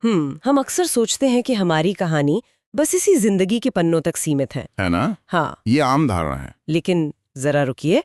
हम अक्सर सोचते हैं कि हमारी कहानी बस इसी जिंदगी के पन्नों तक सीमित है ना? हाँ, ये आम धारणा है। लेकिन जरा रुकिए,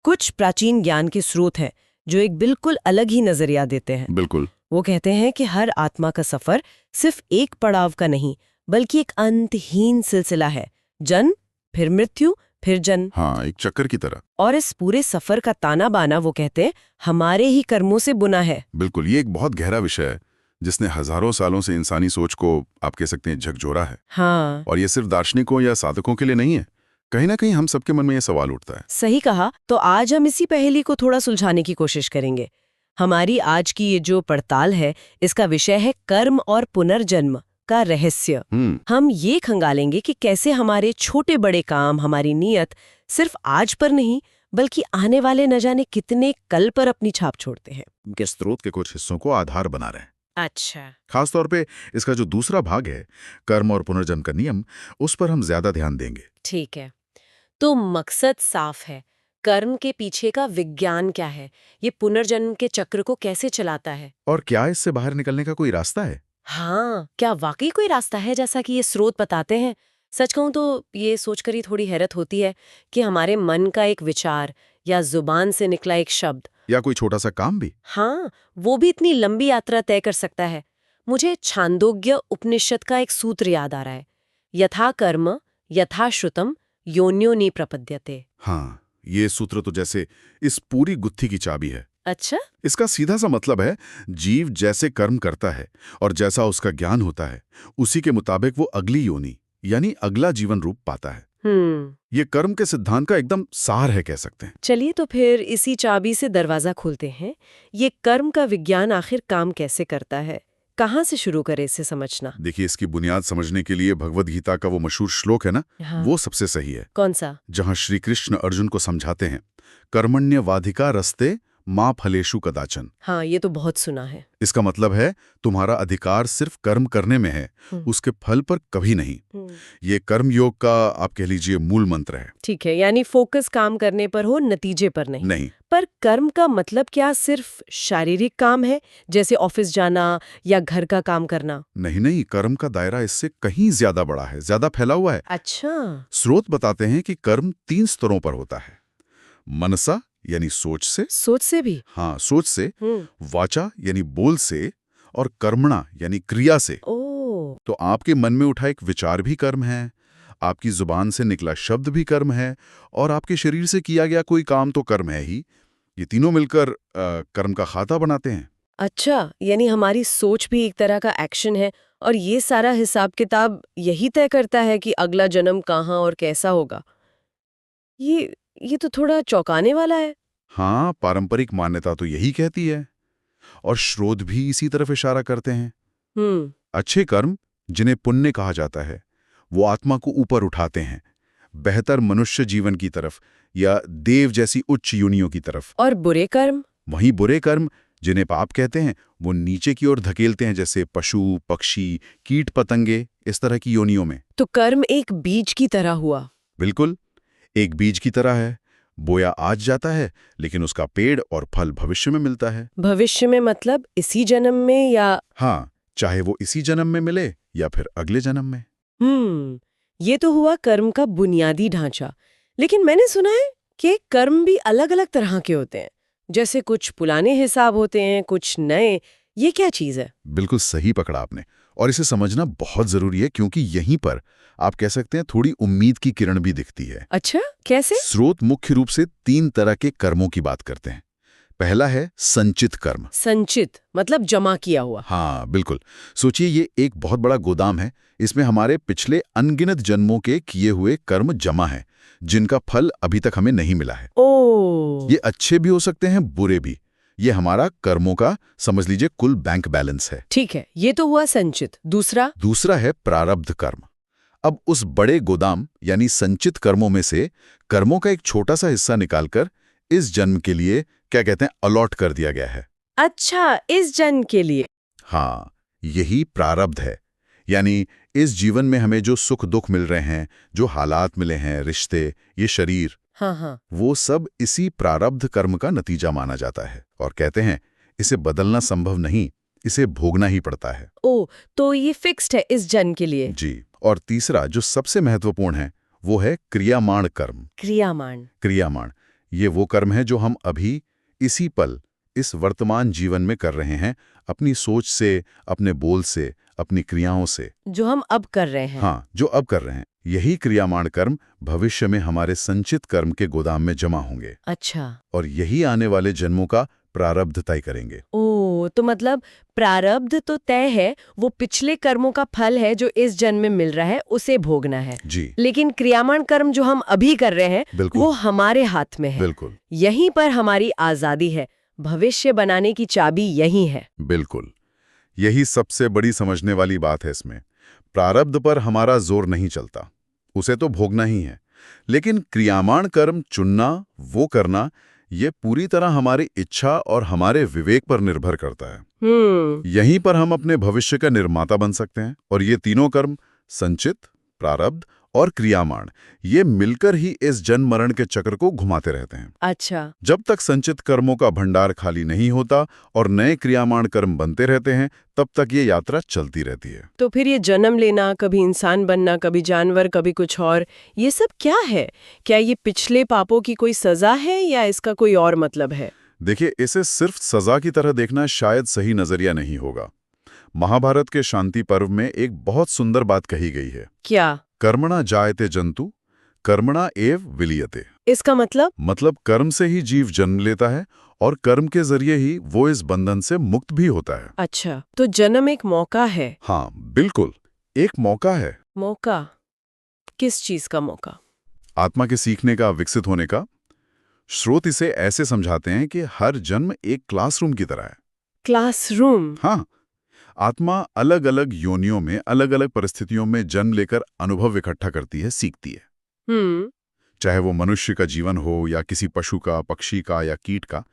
कुछ प्राचीन ज्ञान के स्रोत हैं जो एक बिल्कुल अलग ही नजरिया देते हैं। बिल्कुल। वो कहते हैं कि हर आत्मा का सफर सिर्फ एक पड़ाव का नहीं, बल्कि एक अंतहीन सिलसिला है। जन्म, फिर मृत्यु, फिर जन्म। हाँ, एक चक्कर की तरह। और इस पूरे सफर का ताना बाना, वो कहते हैं, हमारे ही कर्मों से बुना है। बिल्कुल, ये एक बहुत गहरा विषय है जिसने हजारों सालों से इंसानी सोच को आप कह सकते हैं झकझोरा है। हाँ, और ये सिर्फ दार्शनिकों या साधकों के लिए नहीं है, कहीं ना कहीं हम सबके मन में ये सवाल उठता है। सही कहा। तो आज हम इसी पहेली को थोड़ा सुलझाने की कोशिश करेंगे। हमारी आज की ये जो पड़ताल है, इसका विषय है कर्म और पुनर्जन्म का रहस्य। हम ये खंगालेंगे कि कैसे हमारे छोटे बड़े काम, हमारी नीयत सिर्फ आज पर नहीं, बल्कि आने वाले न जाने कितने कल पर अपनी छाप छोड़ते हैं। के स्रोत के कुछ हिस्सों को आधार बना रहे हैं। अच्छा, खासतौर पे इसका जो दूसरा भाग है, कर्म और पुनर्जन्म का नियम, उस पर हम ज्यादा ध्यान देंगे। ठीक है। तो मकसद साफ है। कर्म के पीछे का विज्ञान क्या है? ये पुनर्जन्म के चक्र को कैसे चलाता है? और क्या इससे बाहर निकलने का कोई रास्ता है? हाँ, क्या वाकई कोई रास्ता है, जैसा कि ये स्रोत बताते हैं? सच कहूं तो ये सोचकर ही थोड़ी हैरत होती है कि हमारे मन का एक विचार या जुबान से निकला एक शब्द, या कोई छोटा सा काम भी। हाँ, वो भी इतनी लंबी यात्रा तय कर सकता है। मुझे छांदोग्य उपनिषद का एक सूत्र याद आ रहा है, यथा कर्म यथा श्रुतम योन्यो नि प्रपद्यते। हाँ, ये सूत्र तो जैसे इस पूरी गुत्थी की चाबी है। अच्छा, इसका सीधा सा मतलब है, जीव जैसे कर्म करता है और जैसा उसका ज्ञान होता है, उसी के मुताबिक वो अगली योनि यानी अगला जीवन रूप पाता है। ये कर्म के सिद्धांत का एकदम सार है, कह सकते हैं। चलिए तो फिर इसी चाबी से दरवाजा खोलते हैं। ये कर्म का विज्ञान आखिर काम कैसे करता है? कहाँ से शुरू करें इसे समझना? देखिए, इसकी बुनियाद समझने के लिए भगवद गीता का वो मशहूर श्लोक है ना, हाँ। वो सबसे सही है। कौन सा? जहां श्री कृष्ण अर्जुन को समझाते हैं, कर्मण्यवाधिका रस्ते मां फलेषु कदाचन। हाँ, ये तो बहुत सुना है। इसका मतलब है, तुम्हारा अधिकार सिर्फ कर्म करने में है, उसके फल पर कभी नहीं। ये कर्म योग का आप कह लीजिए मूल मंत्र है। ठीक है, यानी फोकस काम करने पर हो, नतीजे पर नहीं। नहीं। पर कर्म का मतलब क्या सिर्फ शारीरिक काम है, जैसे ऑफिस जाना या घर का काम करना? नहीं नहीं, कर्म का दायरा इससे कहीं ज्यादा बड़ा है, ज्यादा फैला हुआ है। अच्छा। स्रोत बताते हैं कि कर्म 3 स्तरों पर होता है। मनसा यानी सोच से। सोच से भी? हाँ, सोच से। वाचा यानी बोल से। और कर्मणा यानी क्रिया से। ओ। तो आपके मन में उठा एक विचार भी कर्म है, आपकी जुबान से निकला शब्द भी कर्म है, और आपके शरीर से किया गया कोई काम तो कर्म है ही। ये तीनों मिलकर कर्म का खाता बनाते हैं। अच्छा, यानी हमारी सोच भी एक तरह का एक्शन है, और ये सारा हिसाब किताब यही तय करता है कि अगला जन्म कहाँ और कैसा होगा। ये तो थोड़ा चौंकाने वाला है। हाँ, पारंपरिक मान्यता तो यही कहती है, और श्रोत भी इसी तरफ इशारा करते हैं। अच्छे कर्म, जिन्हें पुण्य कहा जाता है, वो आत्मा को ऊपर उठाते हैं, बेहतर मनुष्य जीवन की तरफ या देव जैसी उच्च योनियों की तरफ। और बुरे कर्म? वहीं बुरे कर्म, जिन्हें पाप कहते हैं, वो नीचे की ओर धकेलते हैं, जैसे पशु, पक्षी, कीट पतंगे, इस तरह की योनियों में। तो कर्म एक बीज की तरह हुआ। बिल्कुल, एक बीज की तरह है। बोया आज जाता है, लेकिन उसका पेड़ और फल भविष्य में मिलता है। भविष्य में मतलब इसी जन्म में या? हाँ, चाहे वो इसी जन्म में मिले या फिर अगले जन्म में। ये तो हुआ कर्म का बुनियादी ढांचा। लेकिन मैंने सुना है कि कर्म भी अलग अलग तरह के होते हैं, जैसे कुछ पुराने हिसाब होते हैं, कुछ नए। ये क्या चीज है? बिल्कुल सही पकड़ा आपने, और इसे समझना बहुत जरूरी है, क्योंकि यहीं पर आप कह सकते हैं थोड़ी उम्मीद की किरण भी दिखती है। अच्छा, कैसे? स्रोत मुख्य रूप से 3 तरह के कर्मों की बात करते हैं। पहला है संचित कर्म। संचित मतलब जमा किया हुआ? हाँ बिल्कुल। सोचिए, ये एक बहुत बड़ा गोदाम है, इसमें हमारे पिछले अनगिनत जन्मों के किए हुए कर्म जमा है, जिनका फल अभी तक हमें नहीं मिला है। ओह। ये अच्छे भी हो सकते हैं, बुरे भी। ये हमारा कर्मों का, समझ लीजिए, कुल बैंक बैलेंस है। ठीक है, ये तो हुआ संचित। दूसरा है प्रारब्ध कर्म। अब उस बड़े गोदाम यानी संचित कर्मों में से कर्मों का एक छोटा सा हिस्सा निकालकर इस जन्म के लिए, क्या कहते हैं, अलॉट कर दिया गया है। अच्छा, इस जन्म के लिए? हाँ, यही प्रारब्ध है। यानी इस जीवन में हमें जो सुख दुख मिल रहे हैं, जो हालात मिले हैं, रिश्ते, ये शरीर, हाँ, वो सब इसी प्रारब्ध कर्म का नतीजा माना जाता है। और कहते हैं, इसे बदलना संभव नहीं, इसे भोगना ही पड़ता है। ओ, तो ये फिक्स्ड है इस जन्म के लिए। जी। और तीसरा जो सबसे महत्वपूर्ण है वो है क्रियामाण कर्म। क्रियामाण ये वो कर्म है जो हम अभी इसी पल इस वर्तमान जीवन में कर रहे हैं, अपनी सोच से, अपने बोल से, अपनी क्रियाओं से, जो हम अब कर रहे हैं। हाँ, जो अब कर रहे हैं। यही क्रियामाण कर्म भविष्य में हमारे संचित कर्म के गोदाम में जमा होंगे। अच्छा। और यही आने वाले जन्मों का प्रारब्ध तय करेंगे। ओ, तो मतलब प्रारब्ध तो तय है, वो पिछले कर्मों का फल है जो इस जन्म में मिल रहा है, उसे भोगना है। जी। लेकिन क्रियामाण कर्म जो हम अभी कर रहे हैं वो हमारे हाथ में है। बिल्कुल। यहीं पर हमारी आजादी है, भविष्य बनाने की चाबी यही है। बिल्कुल, यही सबसे बड़ी समझने वाली बात है इसमें। प्रारब्ध पर हमारा जोर नहीं चलता, उसे तो भोगना ही है। लेकिन क्रियामाण कर्म चुनना, वो करना, ये पूरी तरह हमारी इच्छा और हमारे विवेक पर निर्भर करता है। यहीं पर हम अपने भविष्य का निर्माता बन सकते हैं। और ये तीनों कर्म, संचित, प्रारब्ध और क्रियामाण, ये मिलकर ही इस जन्म मरण के चक्र को घुमाते रहते हैं। अच्छा। जब तक संचित कर्मों का भंडार खाली नहीं होता और नए क्रियामाण कर्म बनते रहते हैं, तब तक ये यात्रा चलती रहती है। तो फिर ये जन्म लेना, कभी इंसान बनना, कभी जानवर, कभी कुछ और, ये सब क्या है? क्या ये पिछले पापों की कोई सजा है या इसका कोई और मतलब है? देखिए, इसे सिर्फ सजा की तरह देखना शायद सही नजरिया नहीं होगा। महाभारत के शांति पर्व में एक बहुत सुंदर बात कही गई है। क्या? कर्मणा जायते जंतु, कर्मणा एव विलीयते। इसका मतलब कर्म से ही जीव जन्म लेता है और कर्म के जरिए ही वो इस बंधन से मुक्त भी होता है। अच्छा, तो जन्म एक मौका है। हाँ, बिल्कुल, एक मौका है। मौका? किस चीज का मौका? आत्मा के सीखने का, विकसित होने का। स्रोत इसे ऐसे समझाते हैं कि हर जन्म एक क्लासरूम की तरह है। क्लासरूम? हाँ, आत्मा अलग अलग योनियों में, अलग अलग परिस्थितियों में जन्म लेकर अनुभव इकट्ठा करती है, सीखती है। चाहे वो मनुष्य का जीवन हो या किसी पशु का, पक्षी का या कीट का,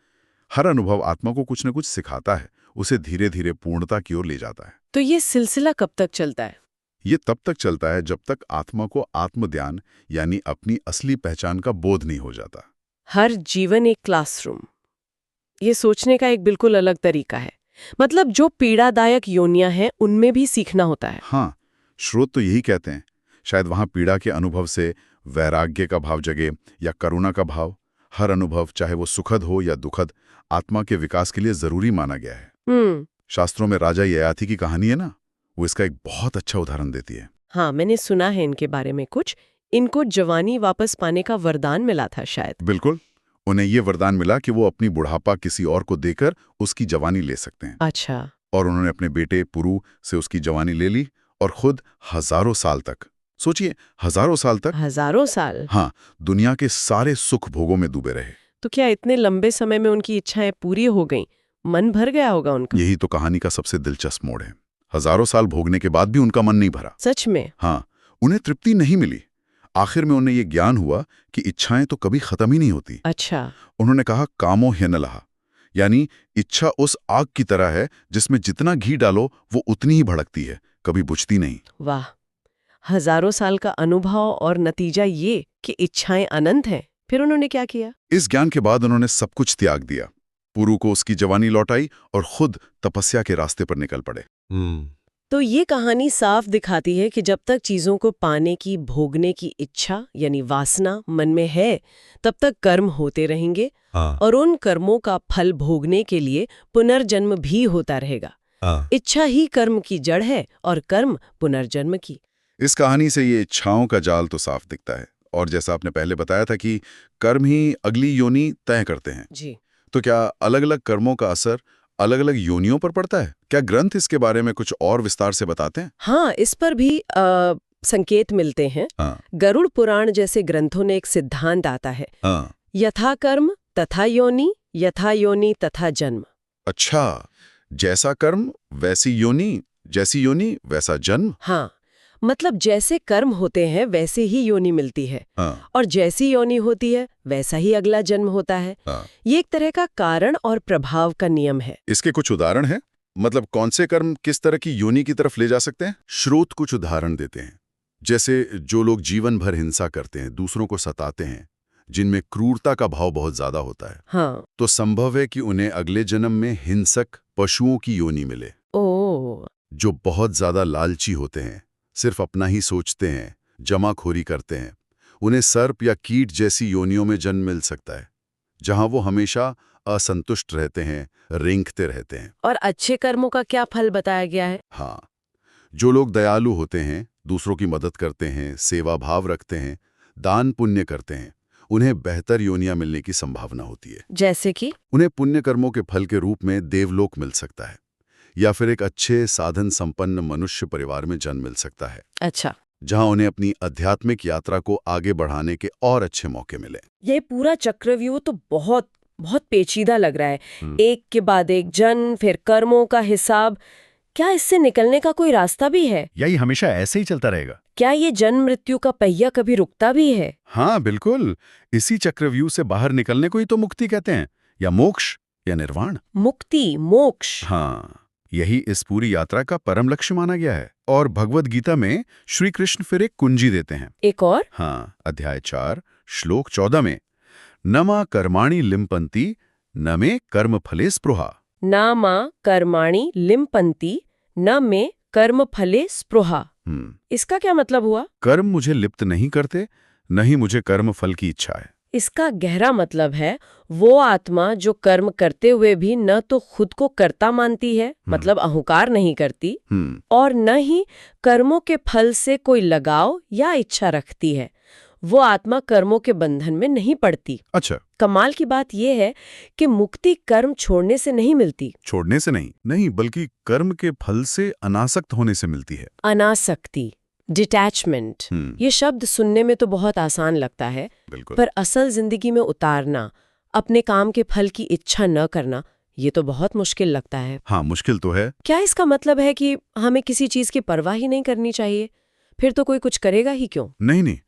हर अनुभव आत्मा को कुछ न कुछ सिखाता है, उसे धीरे धीरे पूर्णता की ओर ले जाता है। तो ये सिलसिला कब तक चलता है? ये तब तक चलता है जब तक आत्मा को आत्मज्ञान यानी अपनी असली पहचान का बोध नहीं हो जाता। हर जीवन एक क्लासरूम, ये सोचने का एक बिल्कुल अलग तरीका है। मतलब जो पीड़ादायक योनियां हैं उनमें भी सीखना होता है। हाँ, स्रोत तो यही कहते हैं। शायद वहां पीड़ा के अनुभव से वैराग्य का भाव जगे या करुणा का भाव। हर अनुभव, चाहे वो सुखद हो या दुखद, आत्मा के विकास के लिए जरूरी माना गया है। शास्त्रों में राजा ययाति की कहानी है ना, वो इसका एक बहुत अच्छा उदाहरण देती है। हाँ, मैंने सुना है इनके बारे में कुछ। इनको जवानी वापस पाने का वरदान मिला था शायद। बिल्कुल, उन्हें ये वरदान मिला कि वो अपनी बुढ़ापा किसी और को देकर उसकी जवानी ले सकते हैं। अच्छा। और उन्होंने अपने बेटे पुरु से उसकी जवानी ले ली और खुद हजारों साल तक, सोचिए, हजारों साल तक, हजारों साल, हाँ, दुनिया के सारे सुख भोगों में डूबे रहे। तो क्या इतने लंबे समय में उनकी इच्छाएं पूरी हो गईं? मन भर गया होगा उनका। यही तो कहानी का सबसे दिलचस्प मोड़ है। हजारों साल भोगने के बाद भी उनका मन नहीं भरा। सच में? हाँ, उन्हें तृप्ति नहीं मिली। आखिर में उन्हें ये ज्ञान हुआ कि इच्छाएं तो कभी खत्म ही नहीं होती। अच्छा। उन्होंने कहा, कामो ह्यनलहा, यानी इच्छा उस आग की तरह है जिसमें जितना घी डालो वो उतनी ही भड़कती है, कभी बुझती नहीं। वाह, हजारों साल का अनुभव और नतीजा ये कि इच्छाएं अनंत हैं। फिर उन्होंने क्या किया? इस ज्ञान के बाद उन्होंने सब कुछ त्याग दिया, पुरु को उसकी जवानी लौटाई और खुद तपस्या के रास्ते पर निकल पड़े। तो ये कहानी साफ दिखाती है कि जब तक चीजों को पाने की, भोगने की इच्छा यानी वासना मन में है, तब तक कर्म होते रहेंगे। और उन कर्मों का फल भोगने के लिए पुनर्जन्म भी होता रहेगा। इच्छा ही कर्म की जड़ है और कर्म पुनर्जन्म की। इस कहानी से ये इच्छाओं का जाल तो साफ दिखता है। और जैसा आपने पहले बताया था कि कर्म ही अगली योनि तय करते हैं जी, तो क्या अलग अलग कर्मों का असर अलग अलग योनियों पर पड़ता है? क्या ग्रंथ इसके बारे में कुछ और विस्तार से बताते हैं? हाँ, इस पर भी संकेत मिलते हैं। गरुड़ पुराण जैसे ग्रंथों ने एक सिद्धांत आता है, यथा कर्म तथा योनि, यथा योनि तथा जन्म। अच्छा, जैसा कर्म वैसी योनि, जैसी योनि वैसा जन्म। हाँ, मतलब जैसे कर्म होते हैं वैसे ही योनि मिलती है। और जैसी योनि होती है वैसा ही अगला जन्म होता है। ये एक तरह का कारण और प्रभाव का नियम है। इसके कुछ उदाहरण हैं? मतलब कौन से कर्म किस तरह की योनि की तरफ ले जा सकते हैं? स्रोत कुछ उदाहरण देते हैं। जैसे जो लोग जीवन भर हिंसा करते हैं, दूसरों को सताते हैं, जिनमें क्रूरता का भाव बहुत ज्यादा होता है, हाँ। तो संभव है कि उन्हें अगले जन्म में हिंसक पशुओं की योनि मिले, ओह। जो बहुत ज्यादा लालची होते हैं, सिर्फ अपना ही सोचते हैं, जमाखोरी करते हैं। उन्हें सर्प या कीट जैसी योनियों में जन्म मिल सकता है, जहां वो हमेशा असंतुष्ट रहते हैं, रेंगते रहते हैं। और अच्छे कर्मों का क्या फल बताया गया है? हाँ, जो लोग दयालु होते हैं, दूसरों की मदद करते हैं, सेवा भाव रखते हैं, दान पुण्य करते हैं, उन्हें बेहतर योनियां मिलने की संभावना होती है। जैसे कि? उन्हें पुण्य कर्मों के फल के रूप में देवलोक मिल सकता है, या फिर एक अच्छे साधन संपन्न मनुष्य परिवार में जन्म मिल सकता है। अच्छा। जहां उन्हें अपनी आध्यात्मिक यात्रा को आगे बढ़ाने के और अच्छे मौके मिले। ये पूरा चक्रव्यूह तो बहुत बहुत पेचीदा लग रहा है। एक के बाद एक जन्म, फिर कर्मों का हिसाब। क्या इससे निकलने का कोई रास्ता भी है? या ये हमेशा ऐसे ही चलता रहेगा? क्या ये जन्म मृत्यु का पहिया कभी रुकता भी है? हाँ, बिल्कुल। इसी चक्रव्यूह से बाहर निकलने को ही तो मुक्ति कहते हैं, या मोक्ष, या निर्वाण। मुक्ति, मोक्ष। हाँ, यही इस पूरी यात्रा का परम लक्ष्य माना गया है। और भगवद गीता में श्री कृष्ण फिर एक कुंजी देते हैं। एक और? हाँ, अध्याय 4 श्लोक 14 में, न मा कर्माणि लिम्पन्ति न मे कर्म फले स्पृहा। न मा कर्माणि लिम्पन्ति न मे कर्म फले स्पृहा। इसका क्या मतलब हुआ? कर्म मुझे लिप्त नहीं करते, न ही मुझे कर्म फल की इच्छा है। इसका गहरा मतलब है वो आत्मा जो कर्म करते हुए भी न तो खुद को कर्ता मानती है, मतलब अहंकार नहीं करती, और न ही कर्मों के फल से कोई लगाव या इच्छा रखती है। वो आत्मा कर्मों के बंधन में नहीं पड़ती। अच्छा। कमाल की बात यह है कि मुक्ति कर्म छोड़ने से नहीं मिलती। छोड़ने से नहीं, बल्कि कर्म के फल से अनासक्त होने से मिलती है। अनासक्ति, डिटैचमेंट। ये शब्द सुनने में तो बहुत आसान लगता है, पर असल जिंदगी में उतारना, अपने काम के फल की इच्छा न करना, ये तो बहुत मुश्किल लगता है। हाँ, मुश्किल तो है। क्या इसका मतलब है कि हमें किसी चीज की परवाह ही नहीं करनी चाहिए? फिर तो कोई कुछ करेगा ही क्यों? नहीं,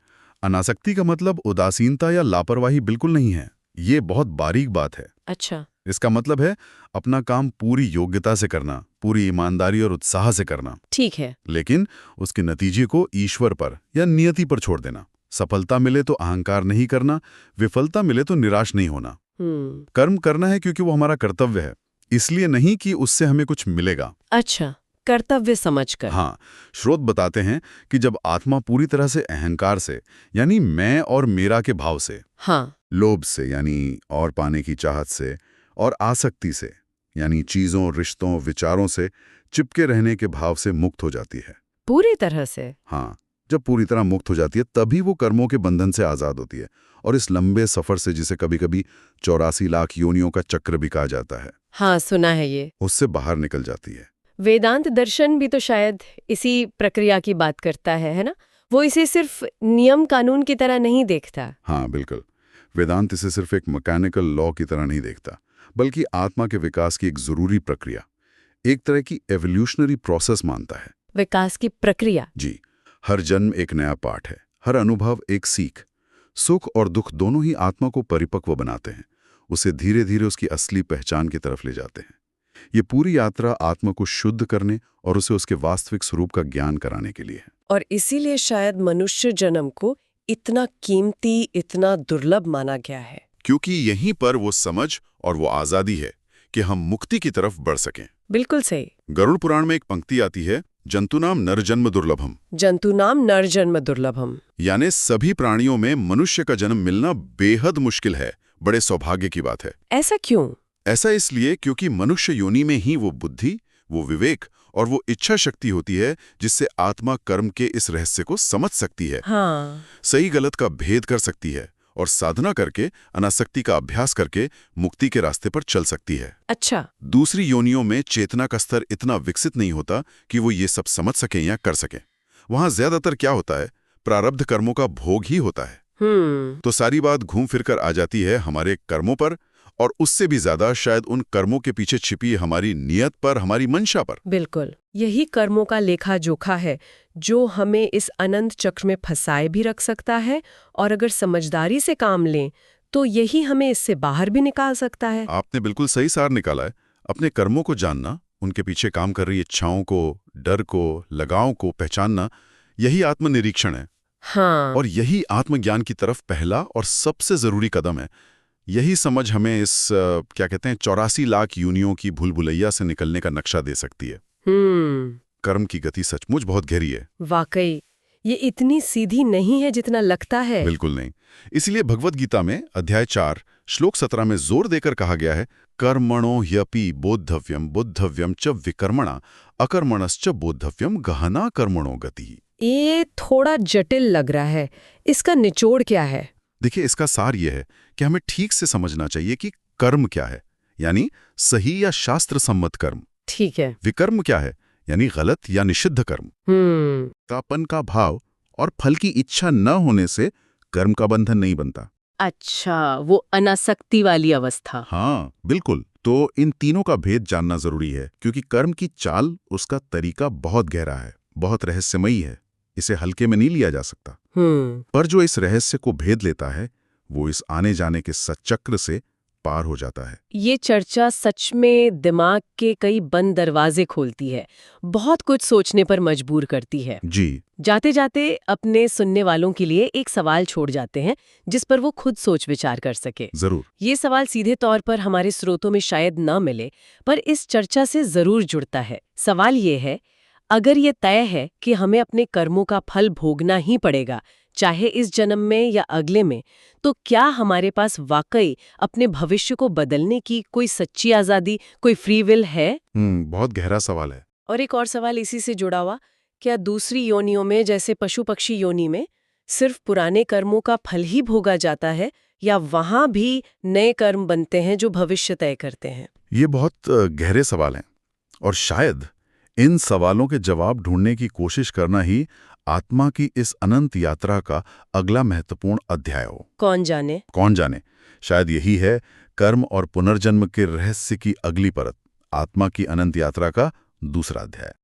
अनासक्ति का मतलब उदासीनता या लापरवाही बिल्कुल नहीं है। ये बहुत बारीक बात है। अच्छा। इसका मतलब है अपना काम पूरी योग्यता से करना, पूरी ईमानदारी और उत्साह से करना। ठीक है। लेकिन उसके नतीजे को ईश्वर पर या नियति पर छोड़ देना। सफलता मिले तो अहंकार नहीं करना, विफलता मिले तो निराश नहीं होना। कर्म करना है क्योंकि वो हमारा कर्तव्य है, इसलिए नहीं कि उससे हमें कुछ मिलेगा। अच्छा, कर्तव्य समझकर। हाँ, स्रोत बताते हैं कि जब आत्मा पूरी तरह से अहंकार से, यानी मैं और मेरा के भाव से, हाँ, लोभ से यानी और पाने की चाहत से, और आसक्ति से यानी चीजों, रिश्तों, विचारों से चिपके रहने के भाव से मुक्त हो जाती है। पूरी तरह से? हाँ, जब पूरी तरह मुक्त हो जाती है तभी वो कर्मों के बंधन से आजाद होती है, और इस लंबे सफर से, जिसे कभी कभी 84 लाख योनियों का चक्र भी कहा जाता है, हाँ सुना है ये, उससे बाहर निकल जाती है। वेदांत दर्शन भी तो शायद इसी प्रक्रिया की बात करता है ना? वो इसे सिर्फ नियम कानून की तरह नहीं देखता। हाँ बिल्कुल, वेदांत इसे सिर्फ एक मैकेनिकल लॉ की तरह नहीं देखता, बल्कि आत्मा के विकास की एक जरूरी प्रक्रिया, एक तरह की एवोल्यूशनरी प्रोसेस मानता है। विकास की प्रक्रिया? जी, हर जन्म एक नया पाठ है, हर अनुभव एक सीख। सुख और दुख दोनों ही आत्मा को परिपक्व बनाते हैं, उसे धीरे धीरे उसकी असली पहचान की तरफ ले जाते हैं। ये पूरी यात्रा आत्मा को शुद्ध करने और उसे उसके वास्तविक स्वरूप का ज्ञान कराने के लिए है। और इसीलिए शायद मनुष्य जन्म को इतना कीमती, इतना दुर्लभ माना गया है, क्योंकि यहीं पर वो समझ और वो आजादी है कि हम मुक्ति की तरफ बढ़ सकें। बिल्कुल सही। गरुड़ पुराण में एक पंक्ति आती है, जंतुनाम नरजन्म दुर्लभम। जंतुनाम नरजन्म दुर्लभम, यानी सभी प्राणियों में मनुष्य का जन्म मिलना बेहद मुश्किल है, बड़े सौभाग्य की बात है। ऐसा क्यों? ऐसा इसलिए क्योंकि मनुष्य योनि में ही वो बुद्धि, वो विवेक और वो इच्छा शक्ति होती है जिससे आत्मा कर्म के इस रहस्य को समझ सकती है, हाँ, सही गलत का भेद कर सकती है, और साधना करके, अनासक्ति का अभ्यास करके मुक्ति के रास्ते पर चल सकती है। अच्छा। दूसरी योनियों में चेतना का स्तर इतना विकसित नहीं होता कि वो ये सब समझ सकें या कर सकें। वहां ज्यादातर क्या होता है, प्रारब्ध कर्मों का भोग ही होता है। तो सारी बात घूम फिर कर आ जाती है हमारे कर्मों पर, और उससे भी ज्यादा शायद उन कर्मों के पीछे छिपी हमारी नियत पर, हमारी मंशा पर। बिल्कुल, यही कर्मों का लेखा जोखा है जो हमें इस अनंत चक्र में फंसाए भी रख सकता है, और अगर समझदारी से काम लें तो यही हमें इससे बाहर भी निकाल सकता है। आपने बिल्कुल सही सार निकाला है। अपने कर्मों को जानना, उनके पीछे काम कर रही इच्छाओं को, डर को, लगाव को पहचानना, यही आत्मनिरीक्षण है। हाँ। और यही आत्मज्ञान की तरफ पहला और सबसे जरूरी कदम है। यही समझ हमें इस क्या कहते हैं 84 लाख योनियों की भूल-भुलैया से निकलने का नक्शा दे सकती है। कर्म की गति सचमुच बहुत गहरी है। वाकई ये इतनी सीधी नहीं है जितना लगता है। बिल्कुल नहीं। इसलिए भगवत गीता में अध्याय 4 श्लोक 17 में जोर देकर कहा गया है, कर्मणो ह्यपि बोद्धव्यम बुद्धव्यम च विकर्मणा अकर्मणश्च बोद्धव्यम गहना कर्मणो गति। ये थोड़ा जटिल लग रहा है, इसका निचोड़ क्या है? देखिए, इसका सार ये है कि हमें ठीक से समझना चाहिए कि कर्म क्या है, यानी सही या शास्त्र सम्मत कर्म। ठीक है। विकर्म क्या है, यानी गलत या निषिद्ध कर्म। तापन का भाव और फल की इच्छा न होने से कर्म का बंधन नहीं बनता। अच्छा, वो अनासक्ति वाली अवस्था। हाँ, बिल्कुल। तो इन तीनों का भेद जानना जरूरी है, क्योंकि कर्म की चाल, उसका तरीका बहुत गहरा है, बहुत रहस्यमयी है। इसे हल्के में नहीं लिया जा सकता। पर जो इस रहस्य को भेद लेता है, वो इस आने जाने के सच्चक्र से पार हो जाता है। ये चर्चा सच में दिमाग के कई बंद दरवाजे खोलती है, बहुत कुछ सोचने पर मजबूर करती है। जी। जाते जाते अपने सुनने वालों के लिए एक सवाल छोड़ जाते हैं जिस पर वो खुद सोच विचार कर सके। जरूर। ये सवाल सीधे तौर पर हमारे स्रोतों में शायद न मिले, पर इस चर्चा से जरूर जुड़ता है। सवाल ये है, अगर ये तय है कि हमें अपने कर्मों का फल भोगना ही पड़ेगा, चाहे इस जन्म में या अगले में, तो क्या हमारे पास वाकई अपने भविष्य को बदलने की कोई सच्ची आजादी, कोई फ्री विल है? बहुत गहरा सवाल है। और एक और सवाल इसी से जुड़ा हुआ, क्या दूसरी योनियों में, जैसे पशु पक्षी योनि में, सिर्फ पुराने कर्मों का फल ही भोगा जाता है, या वहां भी नए कर्म बनते हैं जो भविष्य तय करते हैं? ये बहुत गहरे सवाल हैं, और शायद इन सवालों के जवाब ढूंढने की कोशिश करना ही आत्मा की इस अनंत यात्रा का अगला महत्वपूर्ण अध्याय हो। कौन जाने? कौन जाने। शायद यही है कर्म और पुनर्जन्म के रहस्य की अगली परत, आत्मा की अनंत यात्रा का दूसरा अध्याय।